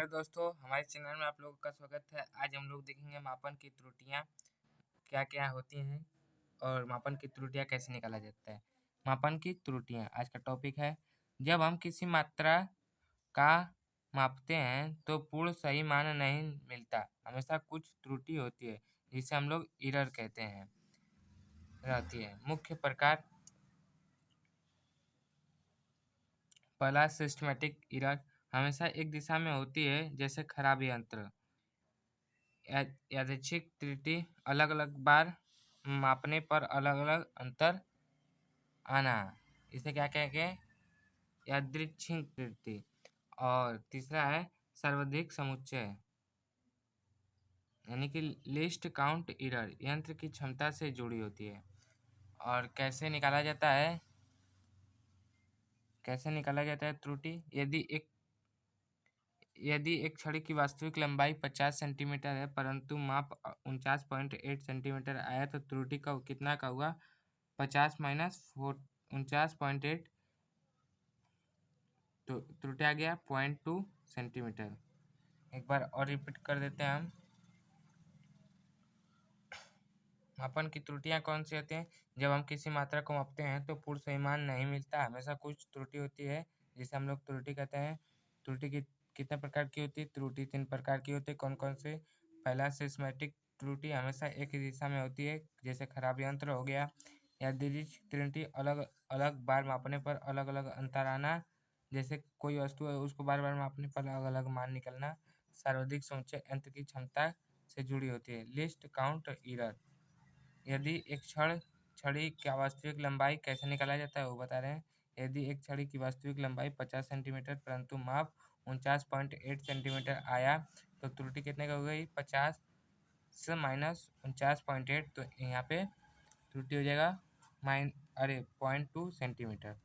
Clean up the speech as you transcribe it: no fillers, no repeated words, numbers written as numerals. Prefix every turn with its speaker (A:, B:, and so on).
A: Hello दोस्तों, हमारे channel में आप लोगों का स्वागत है। आज हम लोग देखेंगे मापन की त्रुटियां क्या क्या होती हैं और मापन की त्रुटियां कैसे निकाला जाता है। मापन की त्रुटियां आज का टॉपिक है। जब हम किसी मात्रा का मापते हैं तो पूर्ण सही मान नहीं मिलता, हमेशा कुछ त्रुटि होती है जिसे हम लोग एरर कहते हैं रहती है। मुख्य प्रकार, पहला सिस्टमेटिक एरर हमेशा एक दिशा में होती है, जैसे खराब यंत्र। यादृच्छिक त्रुटि, अलग अलग बार मापने पर अलग अलग अंतर आना, इसे क्या कहेंगे? यादृच्छिक त्रुटि। और तीसरा है सर्वाधिक समुच्चय, यानी कि लिस्ट काउंट एरर, यंत्र की क्षमता से जुड़ी होती है। और कैसे निकाला जाता है? त्रुटि? यदि एक छड़ी की वास्तविक लंबाई 50 सेंटीमीटर है परंतु माप 49.8 सेंटीमीटर आया, तो त्रुटि का कितना का हुआ? 50 माइनस 49.8, तो त्रुटि आ गया 0.2 सेंटीमीटर। एक बार और रिपीट कर देते हैं हम। मापन की त्रुटियां कौन सी होती हैं? जब हम किसी मात्रा को मापते हैं तो पूर्ण सही मान नहीं मिलता, हमेशा कुछ त्रुटि होती है जिसे हम लोग त्रुटि कहते हैं। त्रुटि की कितने प्रकार की होती है? त्रुटि 3 प्रकार की होती है। कौन कौन से? पहला सिस्मेटिक त्रुटि, हमेशा एक ही दिशा में होती है, जैसे खराब यंत्र हो गया। यादृच्छिक त्रुटि, अलग अलग बार मापने पर अलग अलग अंतर आना, जैसे कोई वस्तु है उसको बार बार मापने पर अलग अलग मान निकलना। सर्वाधिक समुच्चय, यंत्र की क्षमता से जुड़ी होती है। लिस्ट काउंट एरर, यदि एक छड़ी की वास्तविक लंबाई कैसे निकाला जाता है वो बता रहे हैं। यदि एक छड़ी की वास्तविक लंबाई 50 सेंटीमीटर परंतु माप 49.8 सेंटीमीटर आया, तो त्रुटि कितने का हो गई? 50 से माइनस 49.8, तो यहाँ पे त्रुटि हो जाएगा 0.2 सेंटीमीटर।